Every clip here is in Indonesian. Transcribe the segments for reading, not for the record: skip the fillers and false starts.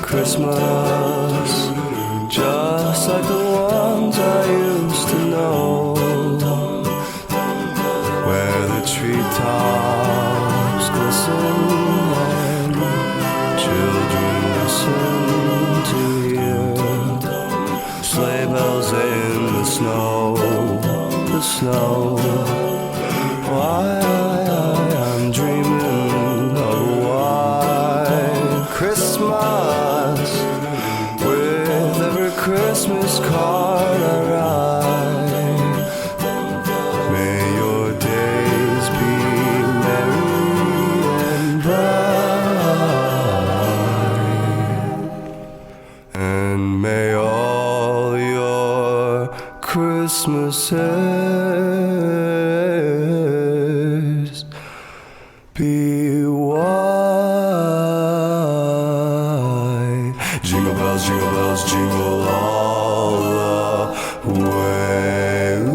Christmas, just like the ones I used to know, where the treetops glisten and children listen to hear sleigh bells in the snow, the snow. Why I'm dreaming of a white Christmas, with every Christmas card I write. May your days be merry and bright, and may all your Christmases be white. Jingle bells, jingle all the way. Ooh.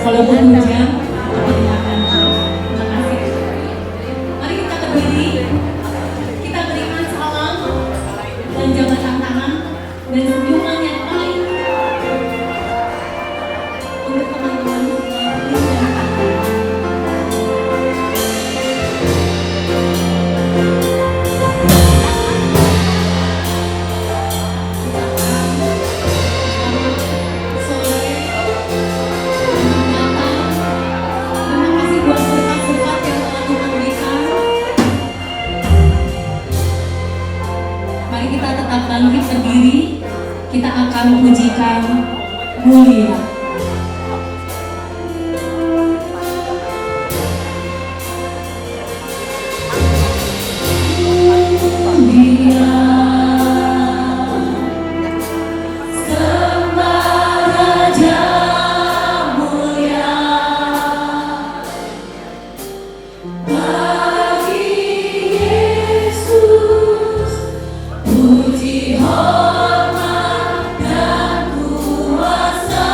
Kalau berhujan, terima kasih. Mari kita berdiri, kita berikan salam dan jabatan tangan dan senyuman yang paling untuk teman-teman yang bangkit berdiri, kita akan memujikan mulia. Hormat dan kuasa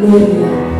Gloria.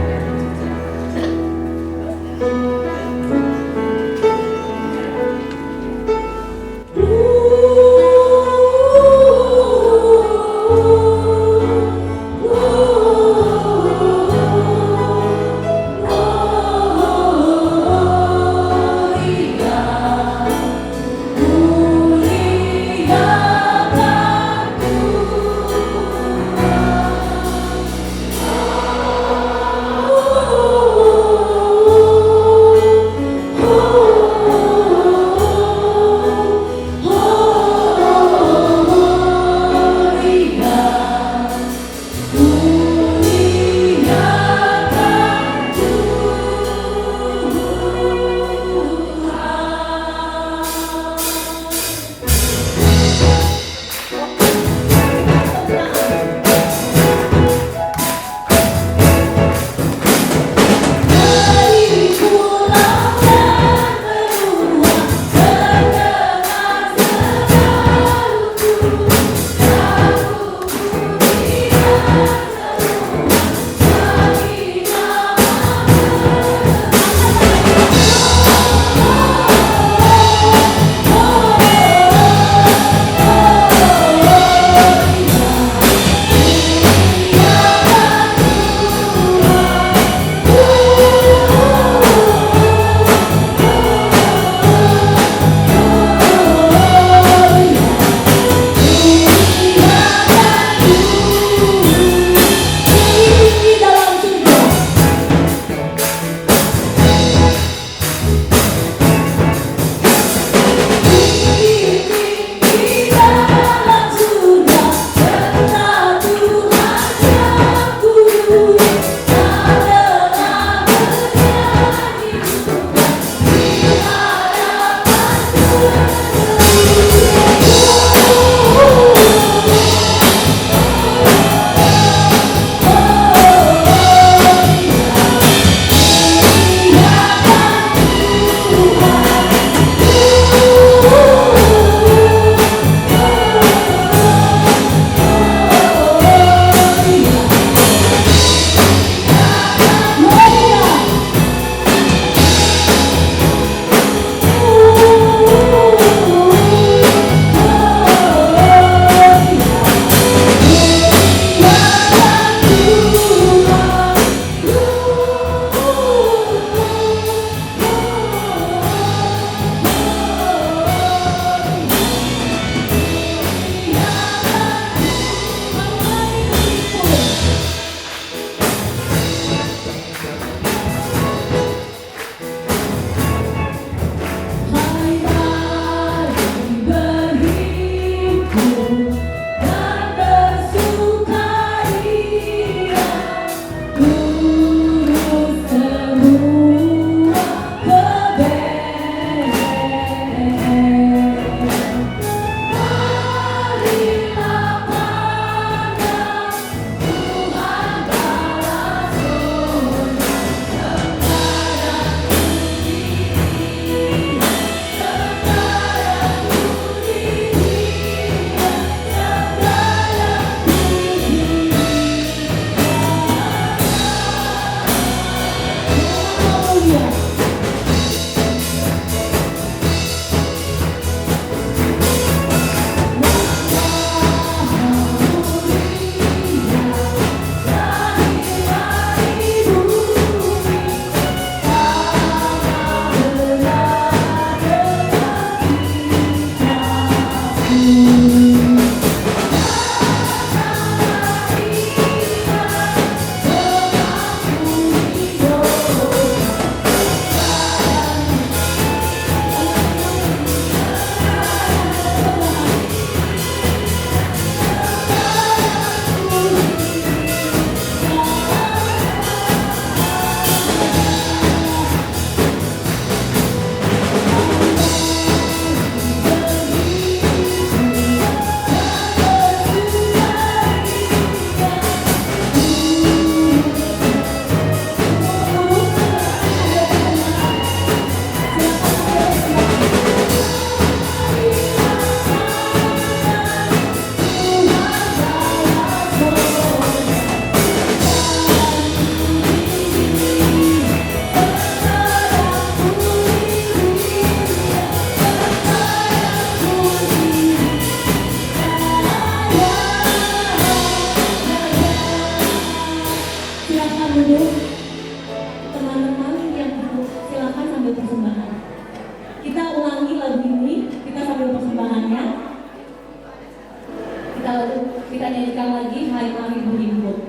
kita nyanyikan lagi Hai Mari Berhimpun.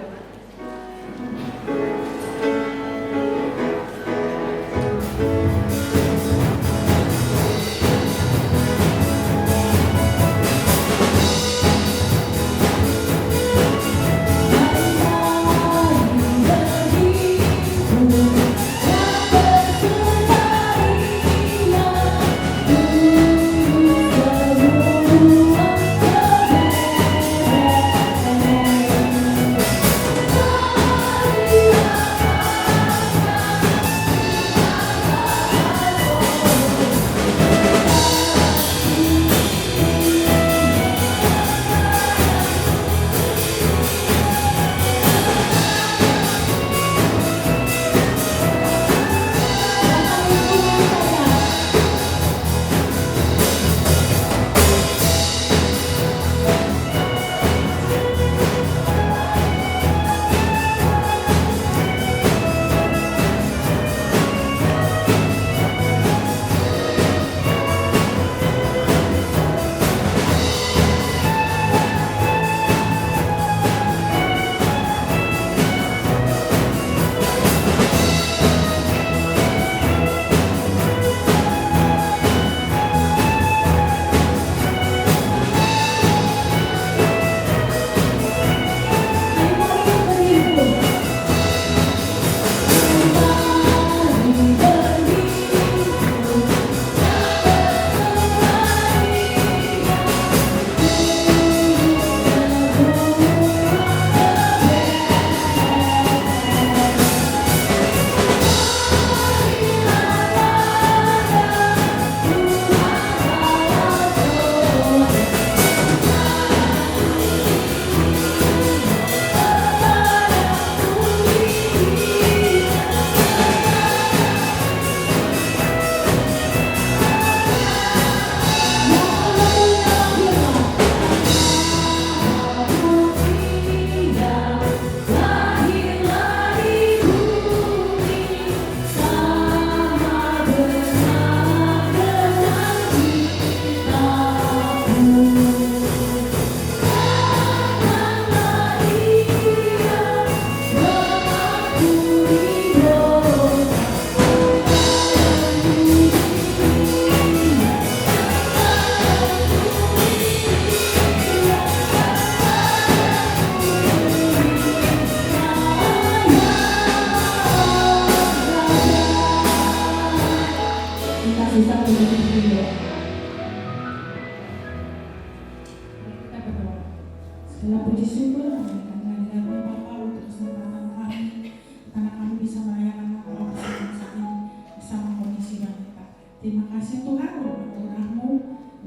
Segala puji syukur kami kehadiran Bapa untuk kesempatan kami, karena kami bisa merayakan Natal bersama saat ini bersama Komisi Wanita. Terima kasih Tuhan untuk anugerah-Mu,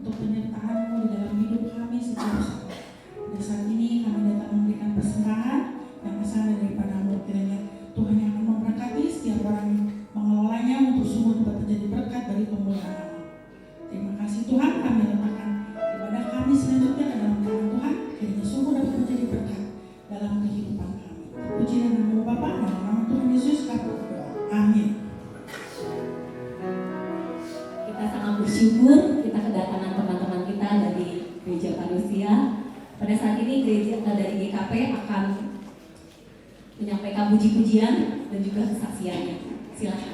untuk penyertaan-Mu di dalam hidup kami setiap saat. Pada saat ini kami datang memberikan persembahan yang asal daripada-Mu. Kiranya Tuhan yang akan memberkati setiap orang yang mengelolanya untuk sungguh dapat menjadi berkat dari kemuliaan Allah. Terima kasih Tuhan, kami letakkan ibadah kami selanjutnya dalam tangan Tuhan. Kiranya sungguh dapat menjadi berkat dalam kehidupan kami. Puji dan nama Bapa dan nama Tuhan Yesus kami berdoa. Amin. Kita sangat bersyukur kita kedatangan teman-teman kita dari Gereja Parousia. Pada saat ini gereja dari GKP akan menyampaikan puji-pujian dan juga kesaksiannya. Silakan.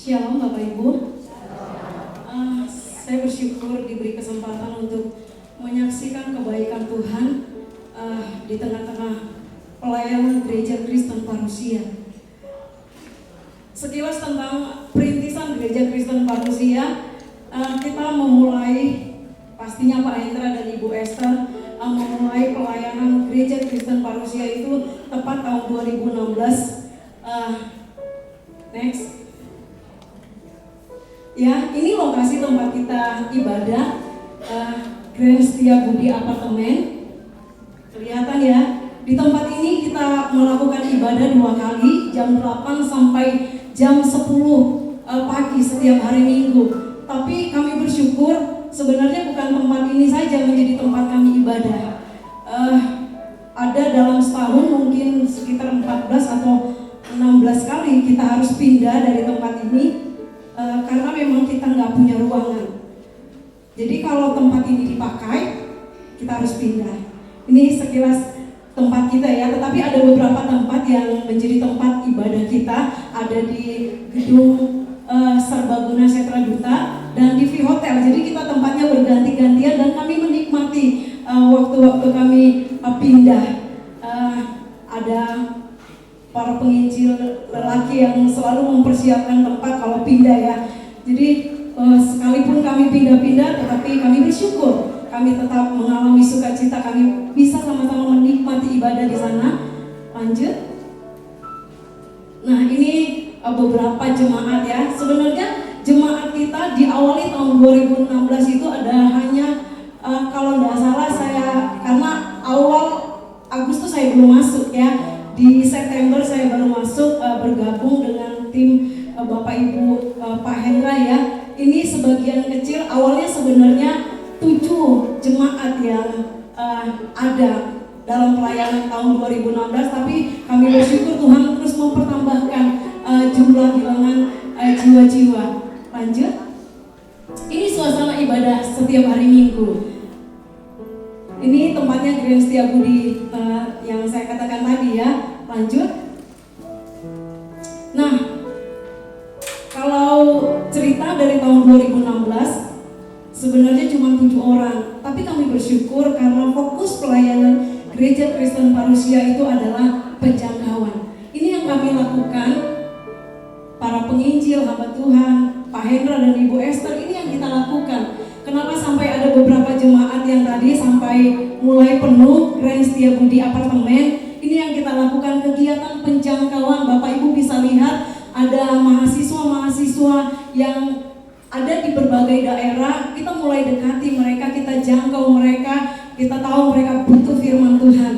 Shalom Bapak Ibu. Saya bersyukur diberi kesempatan untuk menyaksikan kebaikan Tuhan di tengah-tengah pelayanan Gereja Kristen Parousia. Sekilas tentang perintisan Gereja Kristen Parousia, kita memulai, pastinya Pak Hendra dan Ibu Esther memulai pelayanan Gereja Kristen Parousia itu tepat tahun 2016. Next. Ya, ini lokasi tempat kita ibadah, Grand Setiabudi Apartemen. Kelihatan ya, di tempat ini kita melakukan ibadah 2 kali, jam 8 sampai jam 10 pagi setiap hari Minggu. Tapi kami bersyukur sebenarnya bukan tempat ini saja menjadi tempat kami ibadah. Ada dalam setahun mungkin sekitar 14 atau 16 kali kita harus pindah dari tempat ini. Karena memang kita nggak punya ruangan. Jadi kalau tempat ini dipakai, kita harus pindah. Ini sekilas tempat kita ya, tetapi ada beberapa tempat yang menjadi tempat ibadah kita. Ada di gedung Serbaguna Setra Duta dan di V Hotel. Jadi kita tempatnya berganti-gantian dan kami menikmati waktu-waktu kami pindah. Ada para penginjil lelaki yang selalu mempersiapkan tempat kalau pindah ya. Jadi sekalipun kami pindah-pindah, tetapi kami bersyukur kami tetap mengalami sukacita, kami bisa sama-sama menikmati ibadah di sana. Lanjut. Nah, ini beberapa jemaat ya. Sebenarnya jemaat kita diawali tahun 2016 itu ada hanya kalau tidak salah karena awal Agustus saya belum masuk ya. Di September saya baru masuk bergabung dengan tim Bapak Ibu Pak Hendra ya. Ini sebagian kecil, awalnya sebenarnya 7 jemaat yang ada dalam pelayanan tahun 2016, tapi kami bersyukur Tuhan terus mempertambahkan jumlah bilangan jiwa-jiwa. Lanjut. Ini suasana ibadah setiap hari Minggu. Ini tempatnya Grand Setiabudi yang saya katakan tadi ya. Lanjut. Nah, kalau cerita dari tahun 2016 sebenarnya cuma 7 orang, tapi kami bersyukur karena fokus pelayanan Gereja Kristen Parousia itu adalah penjangkauan. Ini yang kami lakukan, para penginjil, hamba Tuhan, Pak Hendra dan Ibu Esther, ini yang kita lakukan. Kenapa sampai ada beberapa jemaat yang tadi sampai mulai penuh Grand Setiabudi Apartemen? Ini yang kita lakukan, kegiatan penjangkauan. Bapak Ibu bisa lihat ada mahasiswa-mahasiswa yang ada di berbagai daerah. Kita mulai dekati mereka, kita jangkau mereka, kita tahu mereka butuh firman Tuhan.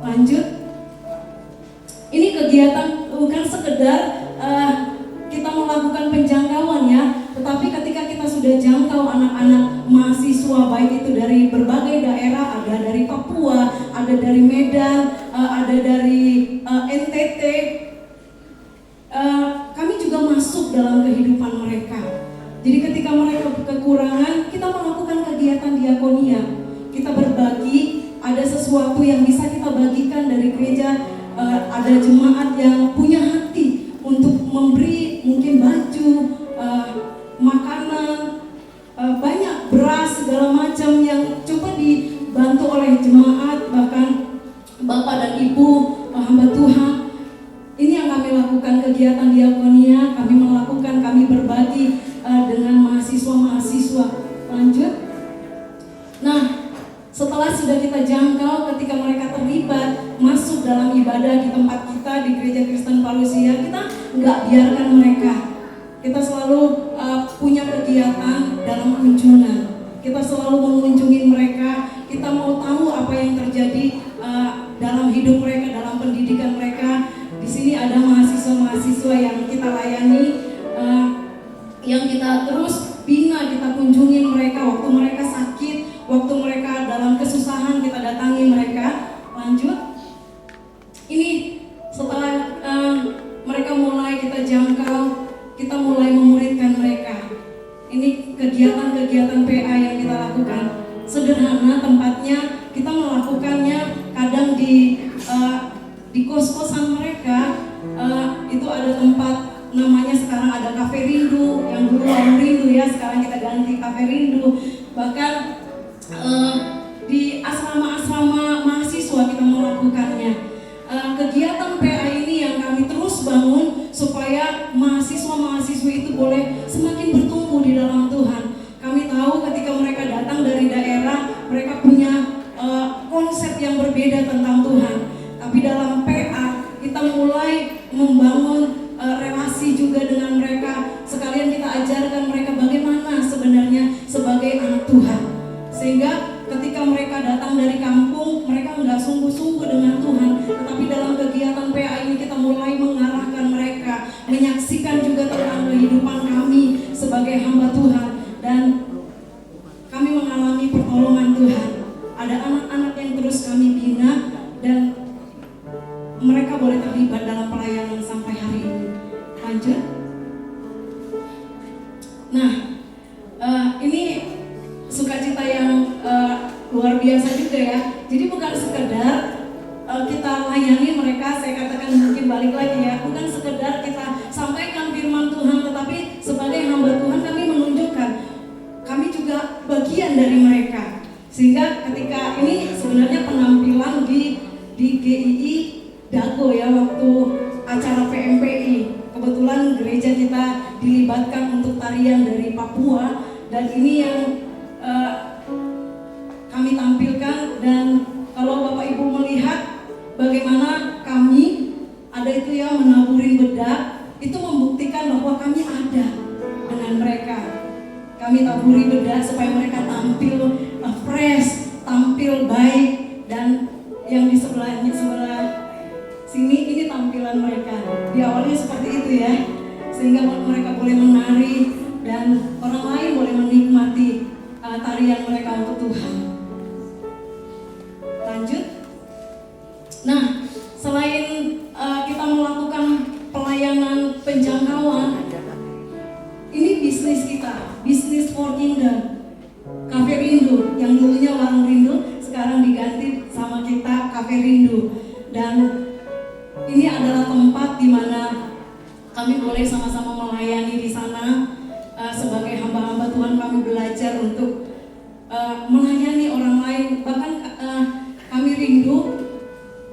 Lanjut. Ini kegiatan bukan sekedar kita melakukan penjangkauan ya, tetapi ketika kita sudah jangkau anak-anak mahasiswa, baik itu dari berbagai daerah, ada dari Papua, ada dari Medan, ada dari NTT, kami juga masuk dalam kehidupan mereka. Jadi ketika mereka kekurangan, kita melakukan kegiatan diakonia. Kita berbagi, ada sesuatu yang bisa kita bagikan dari gereja. Ada jemaat yang punya hati untuk memberi mungkin baju, makanan, banyak beras segala macam yang coba dibantu oleh jemaat, bahkan Bapak dan Ibu hamba Tuhan. Ini yang kami lakukan, kegiatan diakonia, kami berbagi dengan mahasiswa-mahasiswa. Lanjut. Nah, setelah sudah kita jangkau, ketika mereka terlibat masuk dalam ibadah di tempat kita di Gereja Kristen Parousia, kita nggak biarkan mereka. Kita selalu punya kegiatan dalam kunjungan. Kita selalu mengunjungi mereka. Kita mau tahu apa yang terjadi dalam hidup mereka, dalam pendidikan mereka. Di sini ada mahasiswa-mahasiswa yang kita layani, yang kita terus bina, kita kunjungi mereka waktu mereka sakit, waktu mereka dalam kesusahan, kita datangi mereka. Lanjut. Ini setelah mereka mulai kita jangkau, kita mulai memuridkan mereka. Ini kegiatan-kegiatan PA yang kita lakukan. Sederhana tempatnya, kita melakukannya kadang di kos-kosan mereka. Itu ada tempat namanya sekarang ada Cafe Rindu, tentang Tuhan. Tapi dalam PA kita mulai membangun relasi juga dengan mereka. Sekalian kita ajarkan mereka bagaimana sebenarnya sebagai anak Tuhan. Sehingga ketika mereka datang dari kampung, mereka nggak sungguh-sungguh dengan Tuhan. Tetapi dalam kegiatan PA ini kita mulai mengarahkan mereka, menyaksikan juga tentang kehidupan kami sebagai hamba Tuhan. Dan kami mengalami pertolongan Tuhan. Ada anak-anak yang terus kami bina dan mereka boleh terlibat dalam pelayanan sampai hari ini. Lanjut. Nah, ini sukacita yang luar biasa juga ya. Jadi bukan sekedar kita layani mereka, saya katakan mungkin balik lagi ya, bukan sekedar kita sampaikan firman Tuhan, tetapi sebagai hamba Tuhan kami menunjukkan kami juga bagian dari mereka. Sehingga ketika ini sebenarnya penampilan di GII Dago ya, waktu acara PMPI, kebetulan gereja kita dilibatkan untuk tarian dari Papua, dan ini yang kami tampilkan. Dan kalau Bapak Ibu melihat bagaimana kami ada itu ya menaburin bedak, itu membuktikan bahwa kami ada dengan mereka. Kami taburi bedak supaya mereka tampil fresh, tampil baik. Dan yang di sebelah sini ini tampilan mereka. Diawali seperti itu ya, sehingga mereka boleh menari dan orang lain boleh menikmati tarian mereka untuk Tuhan. Lanjut. Nah, selain kita melakukan pelayanan penjangkauan, ini bisnis kita, bisnis for kingdom. Cafe Rindu, yang dulunya Warung Rindu, sekarang diganti sama kita Cafe Rindu. Dan ini adalah tempat di mana kami boleh sama-sama melayani di sana. Sebagai hamba-hamba Tuhan kami belajar untuk melayani orang lain. Bahkan kami rindu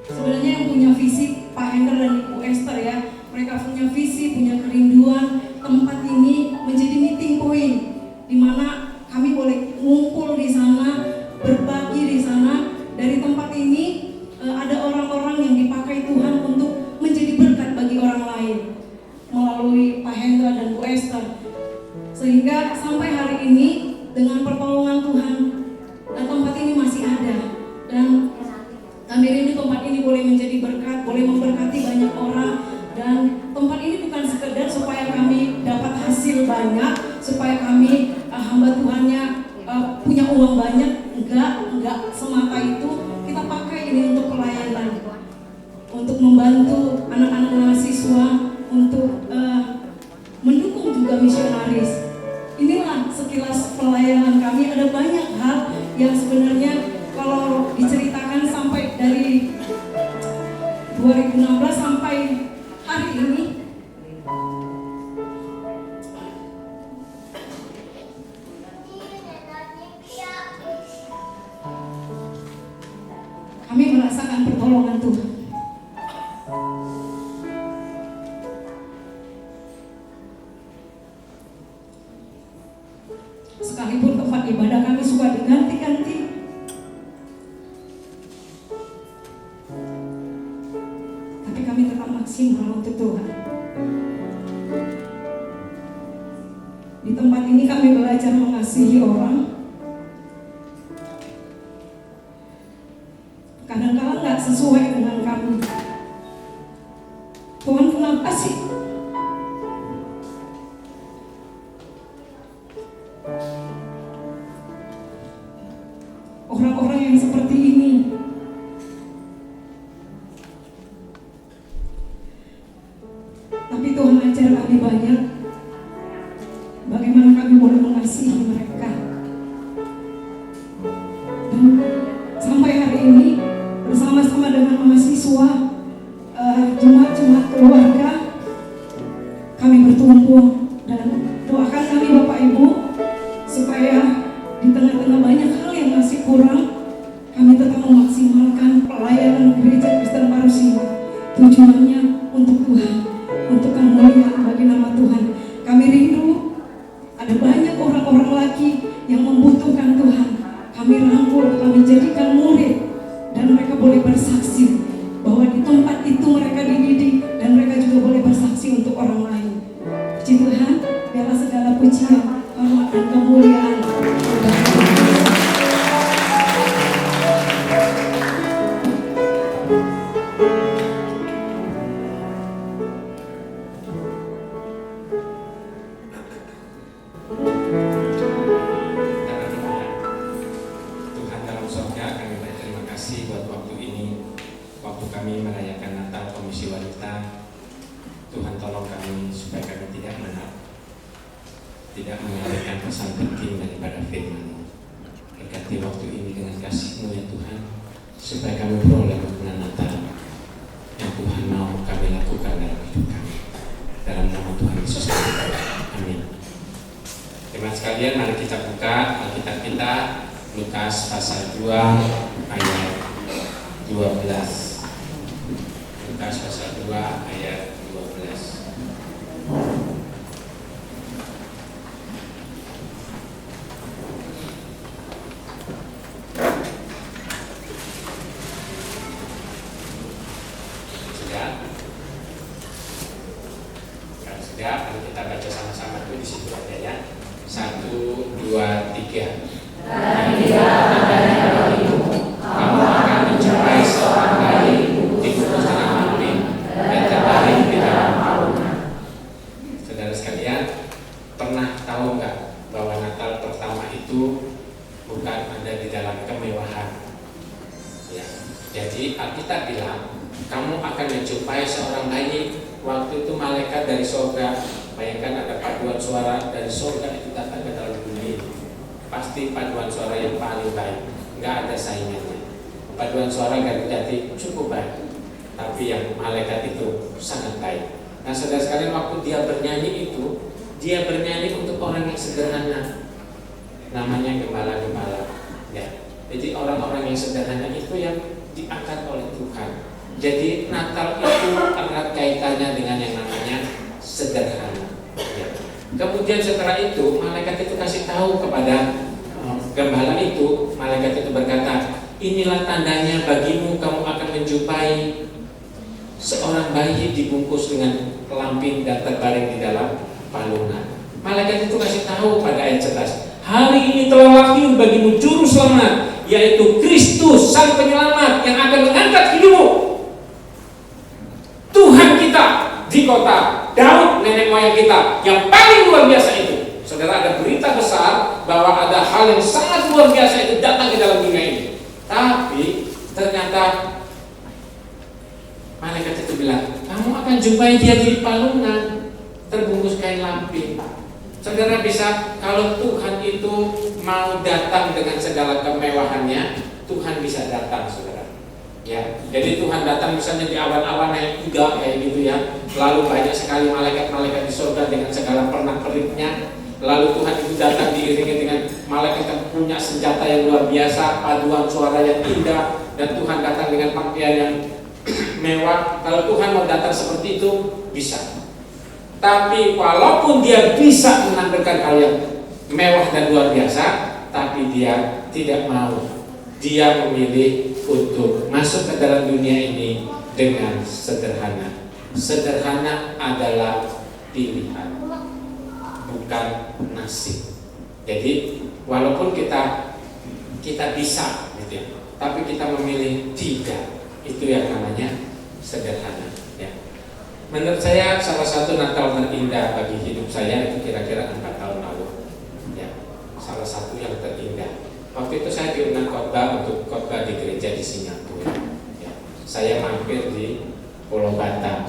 sebenarnya yang punya visi Pak Hendra dan Ibu Esther ya. Mereka punya visi, punya kerinduan tempat ini menjadi meeting point, di mana kami boleh ngumpul di sana, berbagi di sana. Dari tempat ini ada orang-orang yang dipakai Tuhan untuk menjadi berkat bagi orang lain melalui Pak Hendra dan Bu Esther. Sehingga sampai hari ini dengan pertolongan Tuhan tempat ini masih ada. Dan kami rindu tempat ini boleh menjadi berkat, boleh memberkati banyak orang. Dan tempat ini bukan sekedar supaya kami dapat hasil banyak, supaya kami hamba Tuhannya punya uang banyak. Enggak semata itu. Kita pakai ini untuk pelayanan, untuk membantu anak-anak mahasiswa, untuk mendukung juga misionaris. Inilah sekilas pelayanan kami. Ada banyak hal yang sebenarnya kalau diceritakan sampai dari 2016 sampai hari ini, kami merasakan pertolongan Tuhan. Sekalipun tempat ibadah kami suka diganti-ganti, tapi kami tetap maksimal untuk Tuhan. Di tempat ini kami belajar mengasihi orang. Kadang-kadang nggak sesuai dengan kami. Tuhan kenapa sih? Orang-orang yang seperti ini. Tapi Tuhan ajar kami banyak bagaimana kami boleh mengasihi mereka. Dan sampai hari ini bersama-sama dengan mahasiswa, jemaat-jemaat keluarga, kami bertumbuh. Dan doakan kami Bapak Ibu supaya di tengah-tengah banyak hal yang masih kurang, kami tetap memaksimalkan pelayanan Gereja Kristen Parusia. Tujuannya untuk Tuhan, untuk kemuliaan bagi nama Tuhan. Kami rindu ada banyak orang-orang lagi yang membutuhkan Tuhan. Kami rangkul, kami jadikan murid. dan mereka boleh bersaksi bahwa di tempat itu mereka dididik dan mereka juga boleh bersaksi untuk orang lain. Puji Tuhan, biarlah segala pujian, hormat dan kemuliaan Tuhan dalam surga, kami berterima kasih buat waktu ini, waktu kami merayakan Natal Komisi Wanita. Tuhan tolong kami supaya kami tidak mengalihkan pesan penting daripada firman-Mu. Berkati waktu ini dengan kasih-Mu ya Tuhan, supaya kami beroleh makna Natal yang Tuhan mau kami lakukan dalam hidup kami. Dalam nama Tuhan Yesus kami berdoa. Amin. Teman sekalian, mari kita buka Alkitab kita, Lukas pasal 2 ayat 12. Lukas pasal 2 ayat 12. Sudah, kalau kita baca sama-sama dulu di situ aja ya. 1, 2, 3. Dan dia adanya bagimu, kamu akan mencapai seorang bayi dibungkus dengan lampin dan terbaring di dalam palungan. Saudara sekalian, pernah tahu nggak bahwa Natal pertama itu bukan ada di dalam kemewahan? Ya, jadi Alkitab bilang kamu akan menjumpai seorang bayi. Waktu itu malaikat dari surga, bayangkan ada paduan suara dari surga itu datang ke dalam bumi. Pasti paduan suara yang paling baik, nggak ada saingannya. Paduan suara Gadjati cukup baik, tapi yang malaikat itu sangat baik. Nah saudara sekalian, waktu dia bernyanyi untuk orang yang sederhana, namanya gembala-gembala. Ya, jadi orang-orang yang sederhana itu yang diangkat oleh Tuhan. Jadi Natal itu erat kaitannya dengan yang namanya sederhana. Ya. Kemudian setelah itu malaikat itu kasih tahu kepada gembala itu, malaikat itu berkata, inilah tandanya bagimu, kamu akan menjumpai seorang bayi dibungkus dengan lampin dan terbaring di dalam palungan. Malaikat itu kasih tahu pada ayat 11, hari ini telah lahir bagimu juru selamat, yaitu Kristus Sang Penyelamat yang akan mengangkat hidupmu. Tuhan kita di kota Daud, nenek moyang kita yang paling luar biasa itu. Saudara, ada berita besar bahwa ada hal yang sangat luar biasa itu datang ke dalam dunia ini. Tapi ternyata malaikat itu bilang, kamu akan jumpai dia di palungan terbungkus kain lampin. Saudara, bisa, kalau Tuhan itu mau datang dengan segala kemewahannya, Tuhan bisa datang, saudara. Ya, jadi Tuhan datang misalnya di awan-awan yang indah kayak gitu ya. Lalu banyak sekali malaikat-malaikat di surga dengan segala pernak-perniknya. Lalu Tuhan itu datang diiringi dengan malaikat yang punya senjata yang luar biasa, paduan suara yang indah, dan Tuhan datang dengan pakaian yang mewah. Kalau Tuhan mau datang seperti itu, bisa. Tapi walaupun dia bisa menampilkan hal yang mewah dan luar biasa, tapi dia tidak mau. Dia memilih untuk masuk ke dalam dunia ini dengan sederhana. Sederhana adalah pilihan, bukan nasib. Jadi walaupun kita bisa gitu ya, tapi kita memilih tidak. Itu yang namanya sederhana ya. Menurut saya salah satu Natal terindah bagi hidup saya itu kira-kira 4 tahun lalu ya. Salah satu yang terindah. Waktu itu saya diundang khotbah untuk khotbah di gereja di Singapura ya. Saya mampir di Pulau Batam.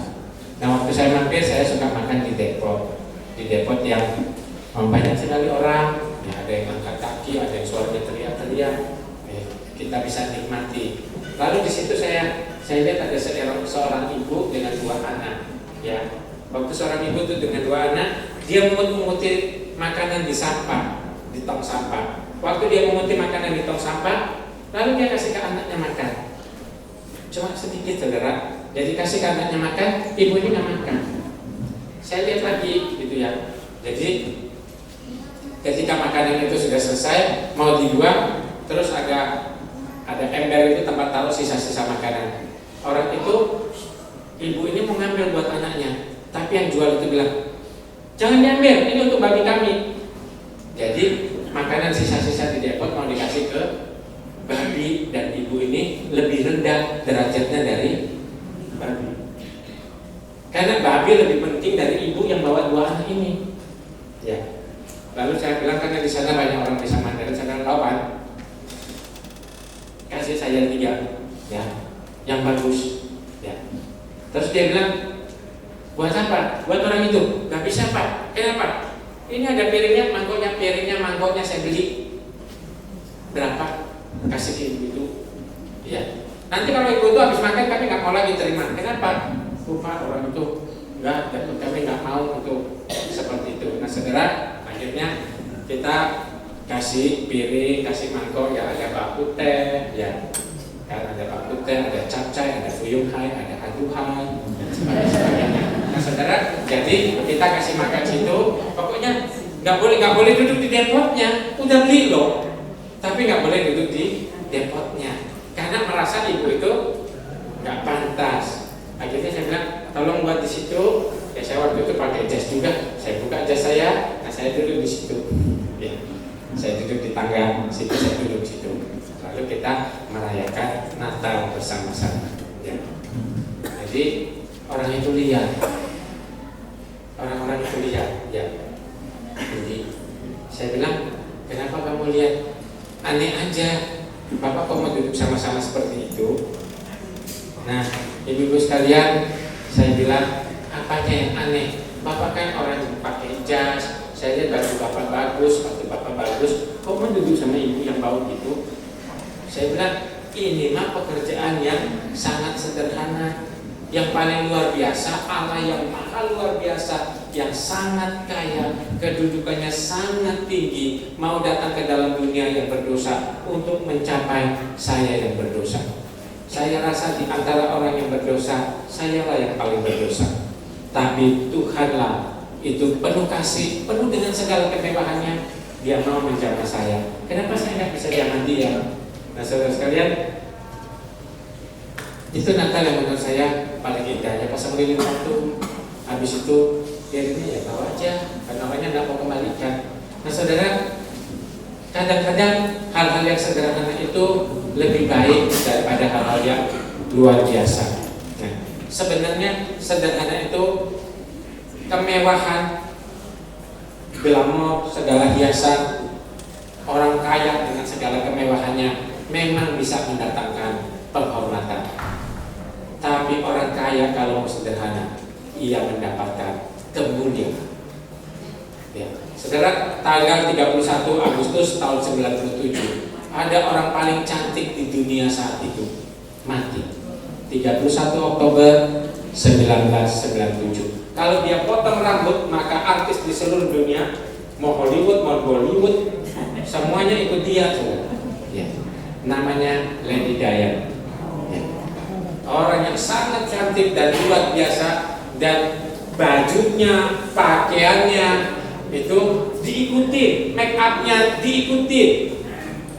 Nah waktu saya mampir, saya suka makan di depot yang banyak sekali orang ya, ada yang angkat kaki, ada yang suaranya teriak-teriak, kita bisa nikmati. Lalu di situ saya lihat ada seorang ibu dengan 2 anak ya. Waktu seorang ibu itu dengan 2 anak, dia menguti makanan di sampah, di tong sampah. Waktu dia menguti makanan di tong sampah, lalu dia kasih ke anaknya makan. Cuma sedikit, saudara. Jadi kasih ke anaknya makan, ibu ini nggak makan. Saya lihat lagi, gitu ya. Jadi ketika makanan itu sudah selesai, mau dibuang, terus ada ada ember itu tempat taruh sisa-sisa makanan. Orang itu, ibu ini mau ngambil buat anaknya, tapi yang jual itu bilang, jangan diambil, ini untuk babi kami. Jadi makanan sisa-sisa di depot mau dikasih ke babi, dan ibu ini lebih rendah derajatnya dari babi. Karena babi lebih penting dari ibu yang bawa 2 anak ini. Ya. Lalu saya bilang, karena di sana banyak orang bisa Mandarin, saya lawan, kasih saya 3, ya, yang bagus, ya. Terus dia bilang, buat apa? Buat orang itu. Gak bisa Pak. Kenapa? Ini ada piringnya, mangkoknya saya beli. Berapa? Kasih ke ibu itu. Ya. Nanti kalau ibu itu habis makan, kami nggak mau lagi terima. Kenapa? Lupa orang itu nggak, kami nggak mau untuk seperti itu. Nah, saudara, akhirnya kita kasih piring, kasih mangkok, ya ada baku teh, ya. Kan ada baku teh, ada capcay, ada fuyung hai, ada aduhai, dan sebagainya. Nah, saudara, jadi kita kasih makan situ, pokoknya nggak boleh duduk di depotnya, udah beli loh, tapi nggak boleh duduk di depotnya, karena merasa ibu itu nggak pantas. Akhirnya saya bilang, tolong buat di situ. Ya, saya waktu itu pakai jas juga, saya buka jas saya, nah saya duduk di situ, ya, saya duduk di tangga situ, saya duduk di situ. Lalu kita merayakan Natal bersama-sama. Ya. Jadi orang itu lihat, orang-orang itu lihat, ya. Jadi saya bilang, kenapa kamu lihat? Aneh aja, Bapak kok mau duduk sama-sama seperti itu? Nah, ibu-ibu sekalian, saya bilang, apanya yang aneh? Bapak kan orang yang pakai jas, saya lihat baju Bapak bagus, sepatu Bapak bagus, kok mau duduk sama ibu yang bau gitu? Saya bilang, ini mah pekerjaan yang sangat sederhana, yang paling luar biasa, Allah yang maha luar biasa, yang sangat kaya, kedudukannya sangat tinggi, mau datang ke dalam dunia yang berdosa untuk mencapai saya yang berdosa. Saya rasa di antara orang yang berdosa, sayalah yang paling berdosa. Tapi Tuhanlah itu penuh kasih, penuh dengan segala kemewahannya. Dia mau menjamah saya. Kenapa saya nggak bisa jamah dia? Nah, saudara sekalian, itu Natal yang menurut saya paling indahnya. Pasang lilin waktu, habis itu dirinya ya bawa aja, karena orangnya nggak mau kembalikan. Nah, saudara, kadang-kadang hal-hal yang sederhana itu lebih baik daripada hal-hal yang luar biasa. Nah, sebenarnya sederhana itu kemewahan, glamor, segala hiasan, orang kaya dengan segala kemewahannya memang bisa mendatangkan penghormatan. Tapi orang kaya kalau sederhana, ia mendapatkan kemuliaan. Ya. Saudara, tanggal 31 Agustus tahun 97 ada orang paling cantik di dunia saat itu mati. 31 Oktober 1997. Kalau dia potong rambut, maka artis di seluruh dunia, mau Hollywood, mau Bollywood, semuanya ikut dia. Ya. Namanya Lady Diana. Ya. Orang yang sangat cantik dan luar biasa, dan bajunya, pakaiannya itu diikuti, make upnya diikuti.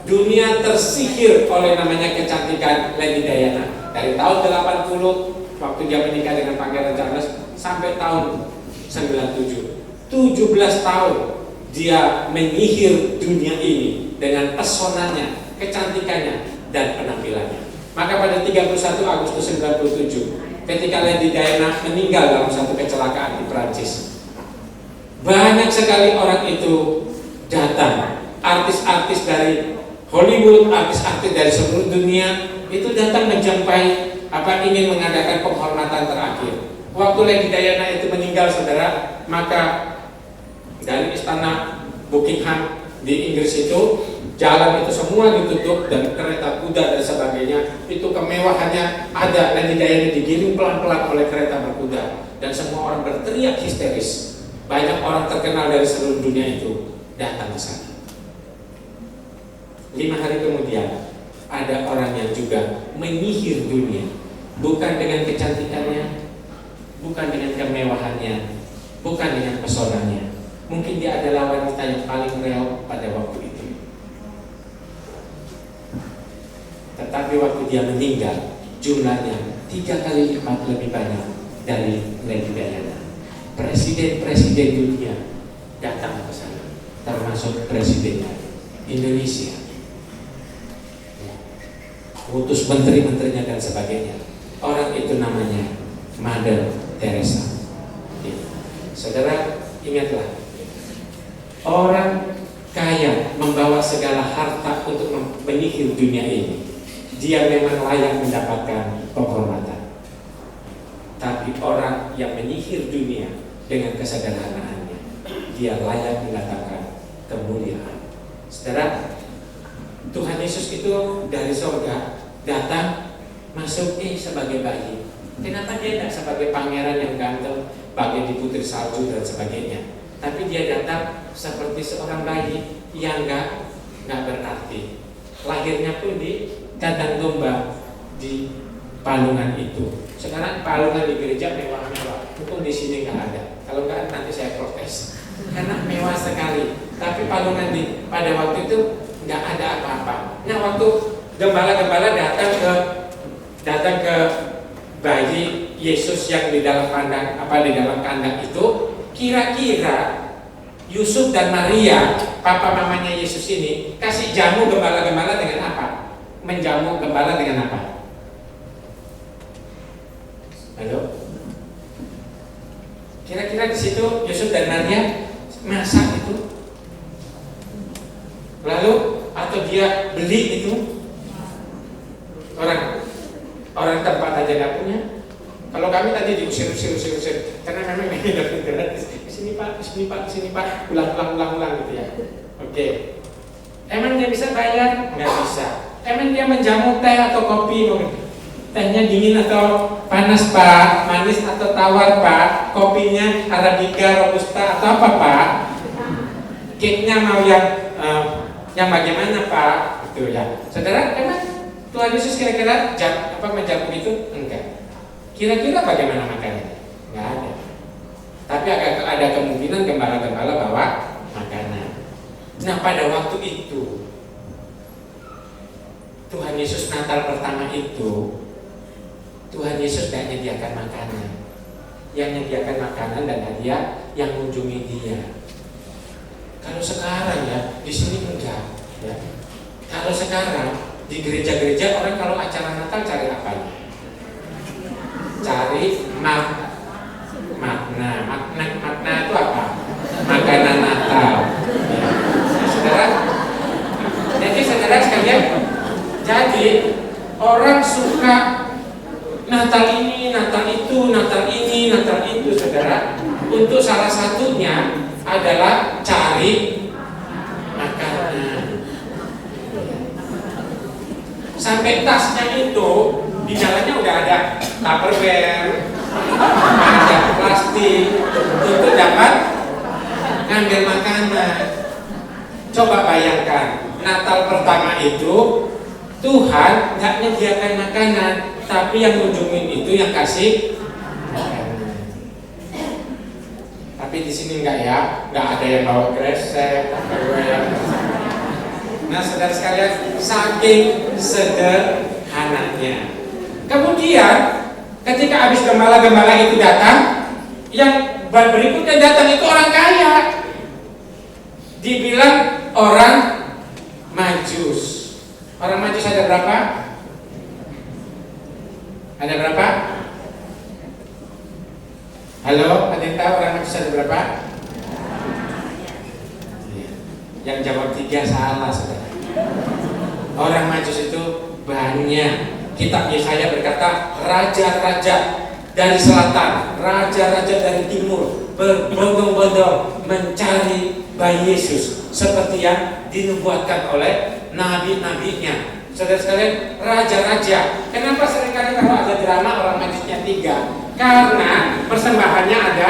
Dunia tersihir oleh namanya kecantikan Lady Diana. Dari tahun 80 waktu dia menikah dengan Pangeran Charles sampai tahun 97, 17 tahun dia menyihir dunia ini dengan pesonanya, kecantikannya, dan penampilannya. Maka pada 31 Agustus 97, ketika Lady Diana meninggal dalam satu kecelakaan di Prancis, banyak sekali orang itu datang, artis-artis dari Hollywood, artis-artis dari seluruh dunia itu datang menjampai ingin mengadakan penghormatan terakhir. Waktu Lady Diana itu meninggal, saudara, maka dari istana Buckingham di Inggris itu jalan itu semua ditutup dan kereta kuda dan sebagainya itu kemewahannya ada. Lady Diana digiring pelan-pelan oleh kereta berkuda dan semua orang berteriak histeris. Banyak orang terkenal dari seluruh dunia itu datang ke sana. 5 hari kemudian ada orang yang juga menyihir dunia, bukan dengan kecantikannya, bukan dengan kemewahannya, bukan dengan pesonanya. Mungkin dia adalah wanita yang paling real pada waktu itu. Tetapi waktu dia meninggal, jumlahnya 3 kali lipat lebih banyak dari Lady Diana. Presiden-presiden dunia datang ke sana, termasuk presidennya Indonesia, utus menteri-menterinya dan sebagainya. Orang itu namanya Mother Teresa. Saudara, ingatlah, orang kaya membawa segala harta untuk menyihir dunia ini. Dia memang layak mendapatkan penghormatan. Tapi orang yang menyihir dunia dengan kesederhanaannya, dia layak mendapatkan kemuliaan. Saudara, Tuhan Yesus itu dari surga datang masuk sebagai bayi. Kenapa dia tidak sebagai pangeran yang ganteng, bagai di putri salju dan sebagainya? Tapi dia datang seperti seorang bayi yang nggak berarti. Lahirnya pun di kandang domba di palungan itu. Sekarang palungan di gereja mewah-mewah, mungkin di sini nggak ada. Kalau nggak nanti saya protes karena mewah sekali. Tapi palungan pada waktu itu nggak ada apa-apa. Nah, waktu gembala-gembala datang ke bayi Yesus yang di dalam kandang itu, kira-kira Yusuf dan Maria, papa mamanya Yesus ini, kasih jamu gembala-gembala dengan apa? Menjamu gembala dengan apa? Halo? Kira-kira di situ Yusuf dan Maria masak itu? Lalu atau dia beli itu? Orang tempat aja nggak punya. Kalau kami tadi diusir karena memang ini dapat gratis. Kesini pak, ulang gitu ya. Oke. Emang dia bisa bayar? Nggak bisa. Emang dia menjamu teh atau kopi? Tehnya dingin atau panas pak? Manis atau tawar pak? Kopinya Arabica, Robusta atau apa pak? Cake-nya mau yang bagaimana pak? Gitu ya. Saudara, emang Tuhan Yesus kira-kira menjamu itu? Enggak. Kira-kira bagaimana makanannya? Enggak ada. Tapi ada kemungkinan gembala-gembala bawa makanan. Nah, pada waktu itu Tuhan Yesus Natal pertama itu, Tuhan Yesus tidak menyediakan makanan. Yang menyediakan makanan dan hadiah yang mengunjungi dia. Kalau sekarang ya, di sini enggak. Ya. Kalau sekarang di gereja-gereja orang kalau acara Natal cari apa? Cari makna itu apa? Makanan Natal. Ya. Saudara sekalian, jadi orang suka Natal ini, Natal itu, Natal ini, Natal itu, saudara. Untuk salah satunya adalah cari makanan. Sampai tasnya itu di jalannya udah ada Tupperware, ada plastik untuk dapat ngambil makanan. Coba bayangkan, Natal pertama itu Tuhan nggak menyediakan makanan, tapi yang kunjungin itu yang kasih makanan. Tapi di sini nggak ya, nggak ada yang bawa kresek, Tupperware. Nah, saudara sekalian, saking sederhananya. Kemudian, ketika habis gembala-gembala itu datang, yang berikutnya datang itu orang kaya. Dibilang orang Majus. Orang Majus ada berapa? Ada berapa? Halo, ada yang tahu orang Majus ada berapa? Yang jawab 3 salah, saudara. Orang Majus itu banyak. Kitab Yesaya berkata, raja-raja dari selatan, raja-raja dari timur berbondong-bondong mencari bayi Yesus seperti yang dinubuatkan oleh nabi-nabinya. Saudara sekalian, raja-raja. Kenapa seringkali kalau ada drama orang Majusnya 3? Karena persembahannya ada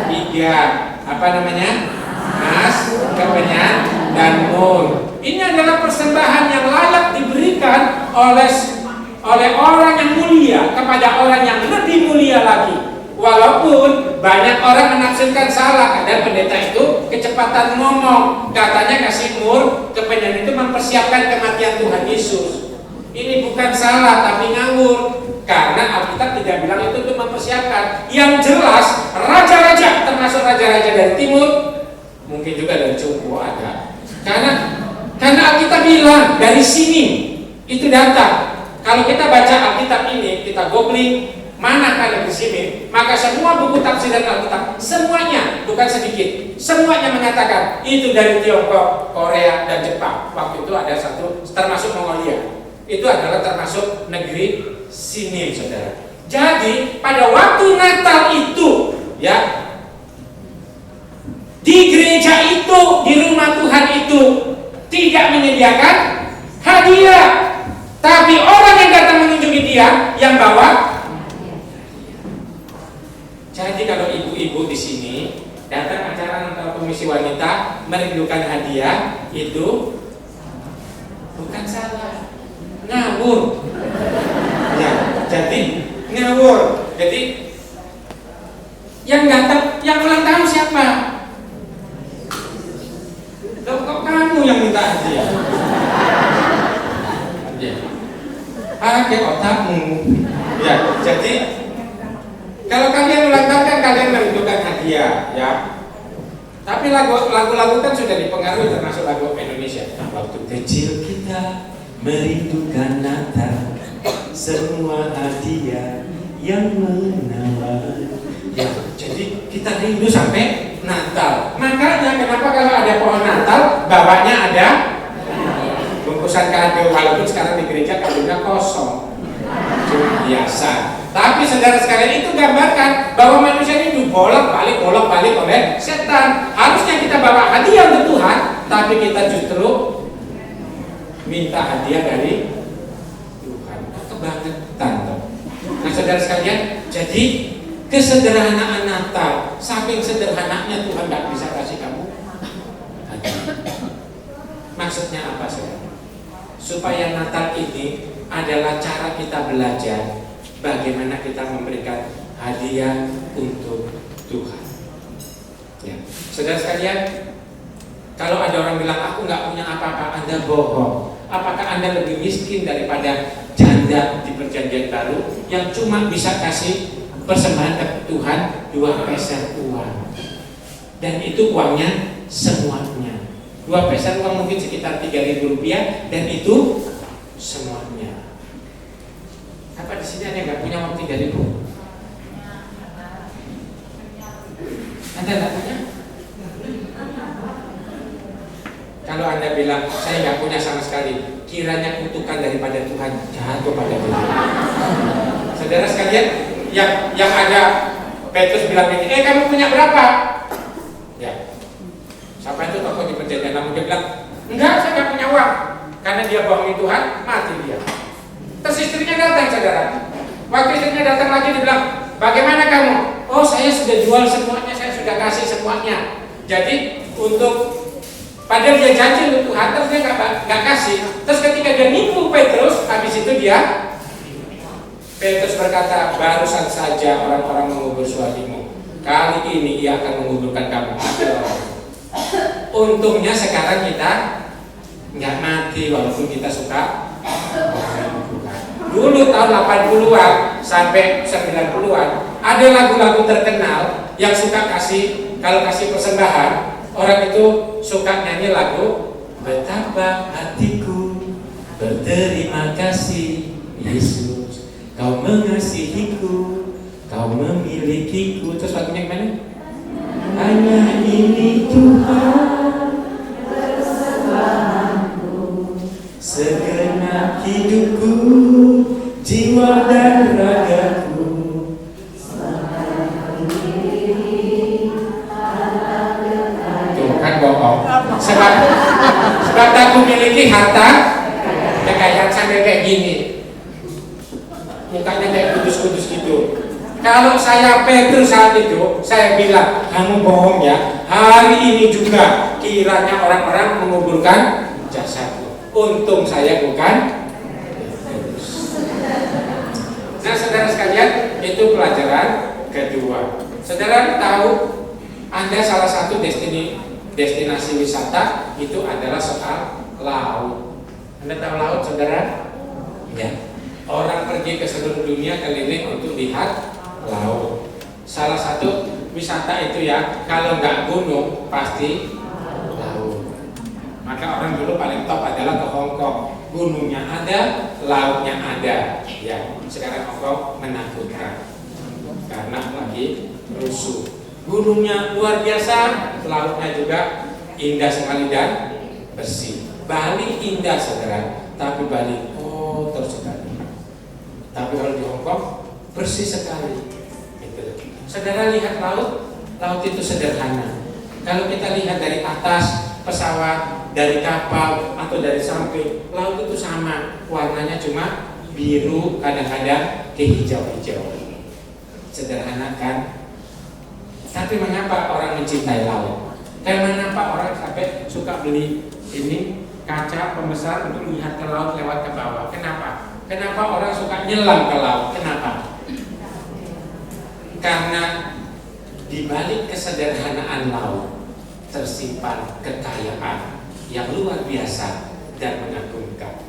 3. Apa namanya? Emas, kemenyan, dan mur. Ini adalah persembahan yang layak diberikan oleh orang yang mulia kepada orang yang lebih mulia lagi. Walaupun banyak orang menafsirkan salah, ada pendeta itu kecepatan ngomong, katanya kasih mur, kemenyan itu mempersiapkan kematian Tuhan Yesus. Ini bukan salah tapi ngawur. Karena Alkitab tidak bilang itu untuk mempersiapkan. Yang jelas raja-raja, termasuk raja-raja dari timur, mungkin juga dari Joko ada. Karena Alkitab bilang dari sini itu datang. Kalau kita baca Alkitab ini, kita googling mana kalian di sini, maka semua buku tafsiran Alkitab, semuanya, bukan sedikit, semuanya menyatakan itu dari Tiongkok, Korea, dan Jepang. Waktu itu ada satu, termasuk Mongolia. Itu adalah termasuk negeri sini, saudara. Jadi pada waktu Natal itu, ya, di gereja itu, di rumah Tuhan itu tidak menyediakan hadiah, tapi orang yang datang mengunjungi dia yang bawa. Jadi kalau ibu-ibu di sini datang acara Natal Komisi Wanita merindukan hadiah, itu bukan salah, ngawur. Ya, jadi ngawur. Jadi yang datang, yang ulang tahun siapa? Loh, kok kamu yang minta hadiah? Ya. Pakai otakmu. Ya, jadi kalau kalian ulang tahun kan kalian merindukan hadiah, ya. Tapi lagu-lagu kan sudah dipengaruhi, termasuk lagu Indonesia. Waktu kecil kita merindukan Natal, semua hadiah yang menawar. Ya, jadi kita rindu sampai Natal. Makanya kenapa kalau ada pohon Natal, bawahnya ada bungkusan kado, walaupun sekarang di gereja kadonya kosong. Cuma biasa. Tapi saudara sekalian, itu gambarkan bahwa manusia ini bolak-balik oleh setan. Harusnya kita bawa hadiah untuk Tuhan, tapi kita justru minta hadiah dari Tuhan. Kebangetan toh. Nah saudara sekalian, jadi kesederhanaan Natal, saking sederhananya Tuhan gak bisa kasih kamu hadiah. Maksudnya apa saudara? Supaya Natal ini adalah cara kita belajar bagaimana kita memberikan hadiah untuk Tuhan. Ya. Saudara sekalian, kalau ada orang bilang aku nggak punya apa-apa, Anda bohong. Apakah Anda lebih miskin daripada janda di Perjanjian Baru yang cuma bisa kasih persembahan ke Tuhan 2 peser uang, dan itu uangnya semuanya. 2 peser uang mungkin sekitar 3.000 rupiah, dan itu semuanya. Apa di sini ada yang nggak punya uang 3.000? Anda nggak punya? Kalau Anda bilang saya nggak punya sama sekali, kiranya kutukan daripada Tuhan jatuh pada diri. Saudara sekalian, yang ada Petrus bilang ini, kamu punya berapa? Ya, siapa itu tokoh di Perjanjian Lama, dia bilang enggak, saya nggak punya uang. Karena dia bohongin Tuhan, mati dia. Terus istrinya datang, saudara. Waktu istrinya datang lagi, dia bilang, bagaimana kamu? Oh, saya sudah jual semuanya, saya sudah kasih semuanya. Jadi untuk, padahal dia janji untuk Tuhan, terus dia nggak kasih. Terus ketika dia nipu Petrus, habis itu Petrus berkata, barusan saja orang-orang mengubur suamimu, kali ini ia akan menguburkan kamu. Untungnya sekarang kita nggak mati, walaupun kita suka. Dulu tahun 80-an sampai 90-an ada lagu-lagu terkenal yang suka kasih, kalau kasih persembahan, orang itu suka nyanyi lagu betapa hatiku berterima kasih Yesus, kau mengasihiku, kau memilikiku. Terus lagunya gimana? Hanya ini Tuhan persembahanku, segenap hidupku, jiwa dan ragaku. Tuh kan bohong. Sebab aku memiliki harta kekayaan sampai kayak gini, mukanya kayak kudus-kudus gitu. Kalau saya Petrus saat itu, saya bilang, kamu bohong ya. Hari ini juga kiranya orang-orang menguburkan jasadku. Untung saya bukan. Nah, saudara sekalian, itu pelajaran kedua. Saudara tahu, Anda salah satu destinasi wisata itu adalah soal laut. Anda tahu laut, saudara? Ya, orang pergi ke seluruh dunia keliling untuk lihat laut. Salah satu wisata itu ya, kalau nggak gunung pasti laut. Maka orang dulu paling top adalah ke Hong Kong. Gunungnya ada, lautnya ada. Ya, sekarang Hong Kong menakutkan karena lagi rusuh. Gunungnya luar biasa, lautnya juga indah sekali dan bersih. Bali indah saudara, tapi Bali kotor sekali. Tapi kalau di Hong Kong bersih sekali. Gitu. Saudara lihat laut, laut itu sederhana. Kalau kita lihat dari atas pesawat, dari kapal atau dari samping, laut itu sama, warnanya cuma biru, kadang-kadang kehijau-hijau. Sederhana kan? Tapi mengapa orang mencintai laut? Dan mengapa orang sampai suka beli ini kaca pembesar untuk melihat ke laut lewat ke bawah? Kenapa? Kenapa orang suka nyelam ke laut? Kenapa? Karena di balik kesederhanaan laut tersimpan kekayaan yang luar biasa dan mengagumkan.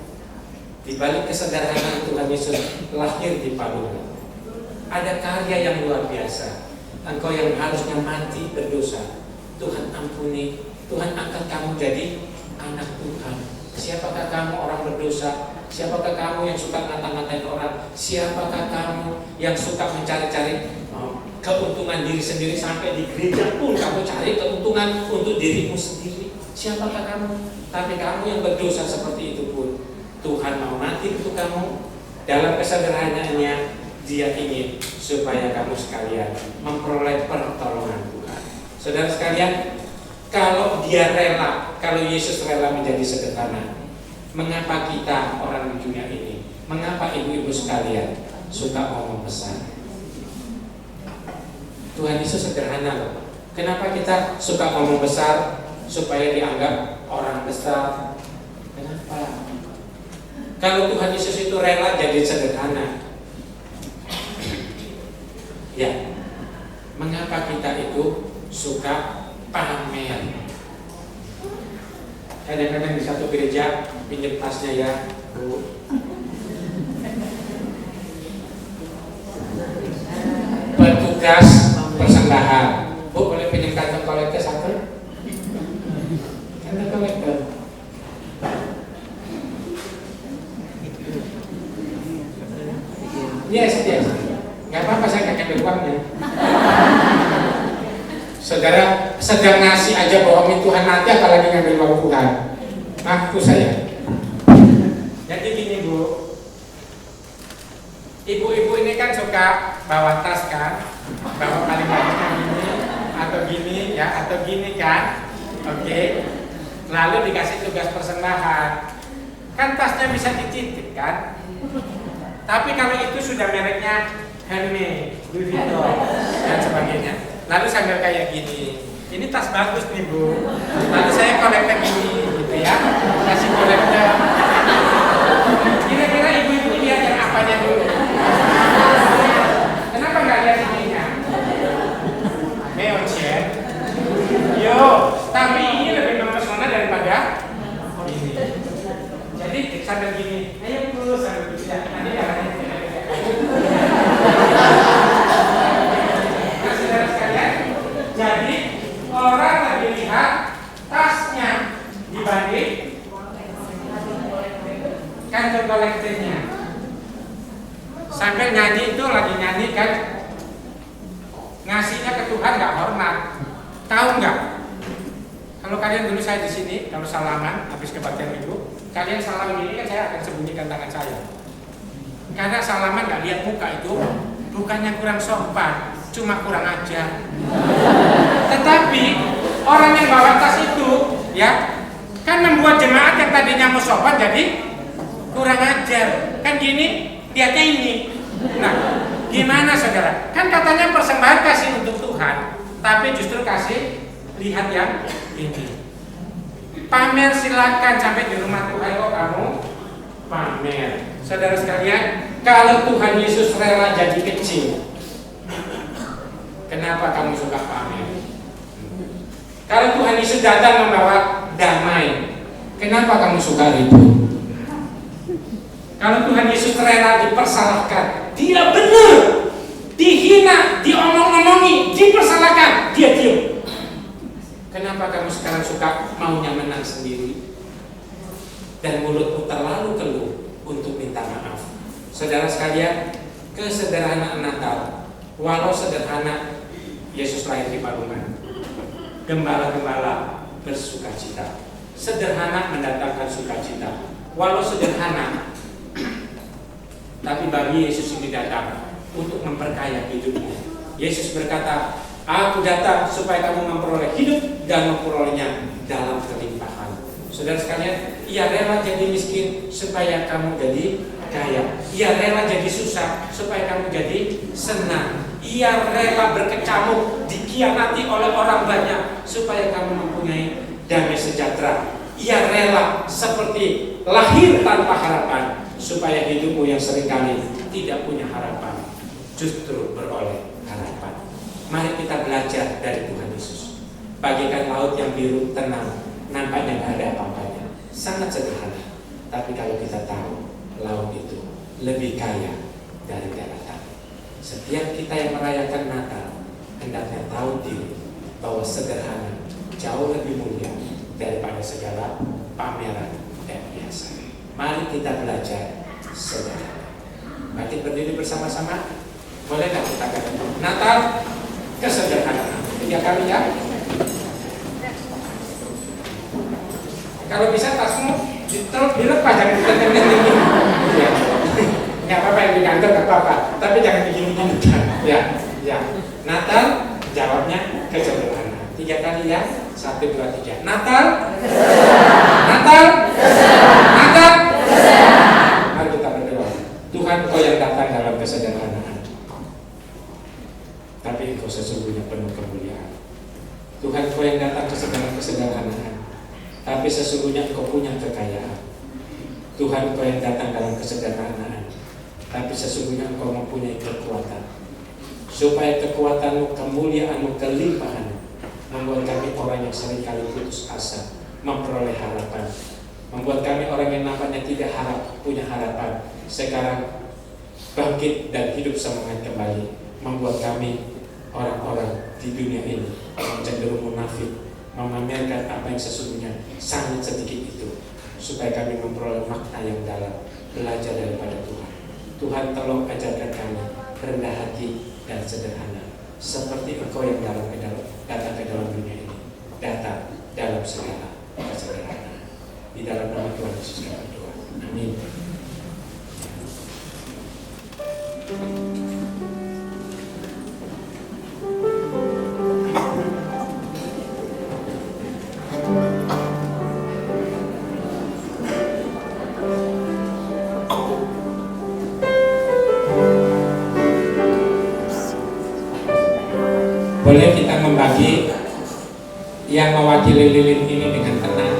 Di balik kesederhanaan Tuhan Yesus lahir di Palungan, ada karya yang luar biasa. Engkau yang harusnya mati berdosa, Tuhan ampuni, Tuhan angkat kamu jadi anak Tuhan. Siapakah kamu orang berdosa? Siapakah kamu yang suka ngata-ngatain orang? Siapakah kamu yang suka mencari-cari keuntungan diri sendiri, sampai di gereja pun kamu cari keuntungan untuk dirimu sendiri? Siapakah kamu? Tapi kamu yang berdosa seperti itu pun Tuhan mau mati untuk kamu. Dalam kesederhanaannya Dia ingin supaya kamu sekalian memperoleh pertolongan Tuhan. Saudara sekalian, kalau Dia rela, kalau Yesus rela menjadi sederhana, mengapa kita orang di dunia ini, mengapa ibu-ibu sekalian suka ngomong besar? Tuhan Yesus sederhana loh. Kenapa kita suka ngomong besar? Supaya dianggap orang besar. Kenapa? Kalau Tuhan Yesus itu rela jadi sederhana, ya, mengapa kita itu suka pamer? Kadang-kadang di satu gereja pinjam tasnya ya, Bu. Petugas persembahan, Bu boleh pinjam kantong kolektor satu? Kantong kolektor. Yes. Nggak apa-apa, saya nggak ambil uangnya. Saudara sedang ngasih aja bohongin Tuhan nanti, apalagi ngambil uang Tuhan. Ngaku saya. Jadi gini Bu, ibu-ibu ini kan suka bawa tas kan, bawa paling banyaknya gini atau gini ya, atau gini kan, oke. Lalu dikasih tugas persembahan, kan tasnya bisa dicicip kan. Tapi kalau itu sudah mereknya Hermes, Louis Vuitton dan sebagainya, lalu sambil kayak gini, ini tas bagus nih Bu, lalu saya kolektor gini gitu ya, kasih kolektor. Kira-kira ibu-ibu lihat yang apanya dulu? Kenapa nggak lihat ininya? Meochen, yo, tapi ini lebih mempesona daripada ini. Jadi sambil gini, ayo Bu, sambil gini, nanti jangan. Nah, saudara sekalian, jadi orang lebih lihat tasnya dibanding kantong kolektornya. Sampai nyanyi itu lagi nyanyi kan, ngasihnya ke Tuhan nggak hormat. Tahu nggak? Kalau kalian dulu saya di sini, kalau salaman habis kebaktian Ibu, kalian salam ini kan saya akan sembunyikan tangan saya. Karena salaman nggak lihat muka itu bukannya kurang sopan, cuma kurang ajar. Tetapi orang yang bawa tas itu ya kan membuat jemaat yang tadinya mau sopan jadi kurang ajar. Kan gini, lihatnya ini. Nah, gimana saudara? Kan katanya persembahan kasih untuk Tuhan, tapi justru kasih lihat yang ini. Pamer silakan sampai di rumah Tuhan kok kamu pamer. Saudara sekalian, kalau Tuhan Yesus rela jadi kecil, kenapa kamu suka pamer? Kalau Tuhan Yesus datang membawa damai, kenapa kamu suka ribut? Kalau Tuhan Yesus rela dipersalahkan, dia benar, dihina, diomong-omongi, dipersalahkan, dia diam. Kenapa kamu sekarang suka maunya menang sendiri? Dan mulutmu terlalu keluh untuk minta maaf. Saudara sekalian, kesederhanaan Natal, walau sederhana, Yesus lahir di palungan. Gembala-gembala bersuka cita. Sederhana mendatangkan sukacita. Walau sederhana, tapi bagi Yesus ini datang untuk memperkaya hidupmu. Yesus berkata, aku datang supaya kamu memperoleh hidup dan memperolehnya dalam kelimpahan. Saudara sekalian, ia rela jadi miskin supaya kamu jadi kaya. Ia rela jadi susah supaya kamu jadi senang. Ia rela berkecamuk, dikhianati oleh orang banyak supaya kamu mempunyai damai sejahtera. Ia rela seperti lahir tanpa harapan supaya hidupmu yang seringkali tidak punya harapan justru beroleh harapan. Mari kita belajar dari Tuhan Yesus. Bagaikan laut yang biru tenang, nampaknya tidak ada apa-apanya, sangat sederhana. Tapi kalau kita tahu laut itu lebih kaya dari daratan. Setiap kita yang merayakan Natal hendaknya tahu diri bahwa sederhana jauh lebih mulia daripada segala pameran dan biasa. Mari kita belajar sederhana. Mari berdiri bersama-sama. Boleh nggak kita katakan Natal kesederhanaan? 3 kali ya. Kalau bisa tasmu ditaruh dilepas, jangan ditekan-tekan. Ya. Nggak apa-apa yang di kantor nggak apa-apa, tapi jangan begini-begini. Ya, ya. Natal jawabnya kesederhanaan. 3 kali ya. 1, 2, 3. Natal. Natal. Natal. Mari kita berdoa. Tuhan, Kau yang datang dalam kesederhanaan, tapi Engkau sesungguhnya penuh kemuliaan. Tuhan, Kau yang datang dalam kesederhanaan, tapi sesungguhnya Engkau punya kekayaan. Tuhan, Kau yang datang dalam kesederhanaan, tapi sesungguhnya Engkau mempunyai kekuatan. Supaya kekuatan-Mu, kemuliaan-Mu, kelimpahan membuat kami orang yang seringkali putus asa memperoleh harapan. Membuat kami orang yang nampaknya tidak punya harapan sekarang bangkit dan hidup semangat kembali. Membuat kami orang-orang di dunia ini yang cenderung munafik, memamerkan apa yang sesungguhnya sangat sedikit itu, supaya kami memperoleh makna yang dalam, belajar daripada Tuhan. Tuhan, tolong ajarkan kami rendah hati dan sederhana, seperti Engkau yang datang ke dalam dunia ini, datang dalam segala kesederhanaan. Di dalam nama Tuhan Yesus kami berdoa. Amin. Boleh kita membagi yang mewakili lilin ini dengan tenang.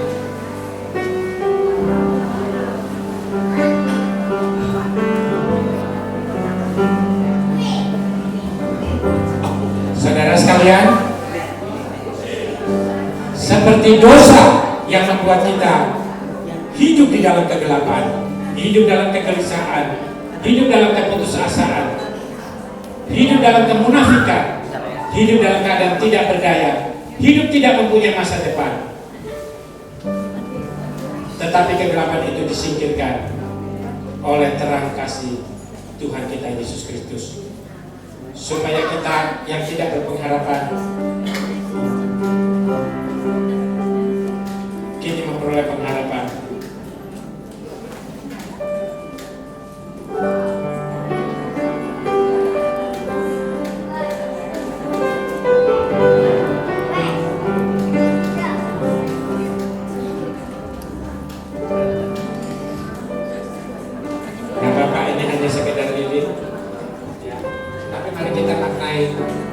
Saudara sekalian, seperti dosa yang membuat kita hidup di dalam kegelapan, hidup dalam kegelisahan, hidup dalam keputusasaan, hidup dalam kemunafikan, hidup dalam keadaan tidak berdaya, hidup tidak mempunyai masa depan. Tetapi kegelapan itu disingkirkan oleh terang kasih Tuhan kita Yesus Kristus, supaya kita yang tidak berpengharapan kini memperoleh pengharapan.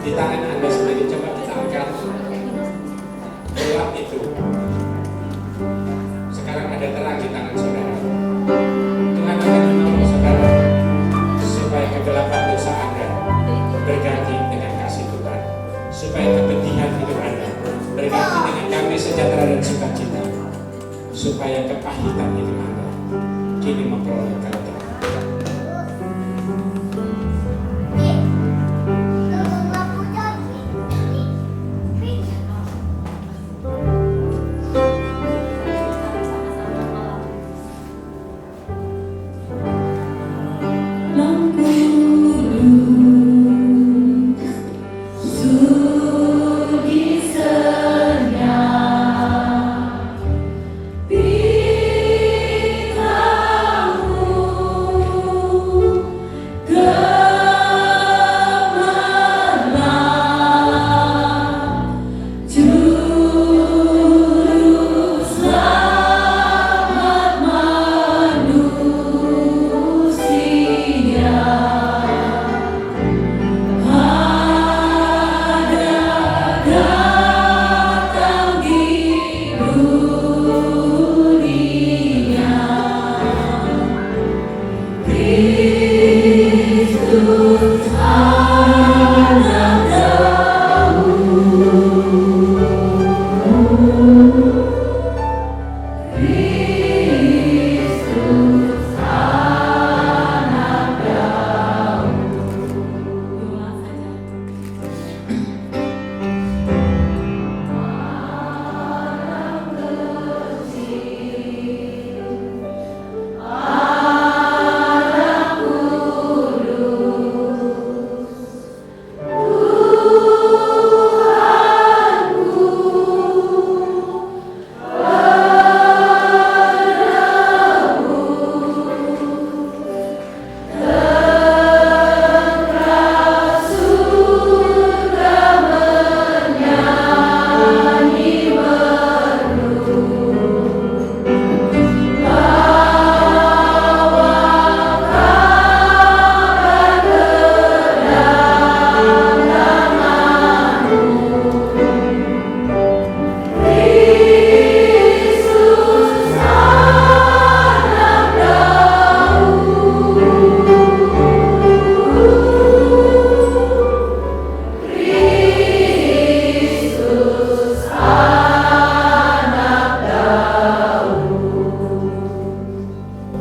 Di tangan Anda sendiri, coba kita angkat gelap itu. Sekarang ada terang di tangan saudara. Tuhan akan menolong saudara supaya kegelapan dosa Anda berganti dengan kasih Tuhan, supaya kepedihan hidup Anda berganti dengan damai sejahtera dan sukacita, supaya kepahitan hidup Anda kini memperoleh ketenangan. Diulang saja.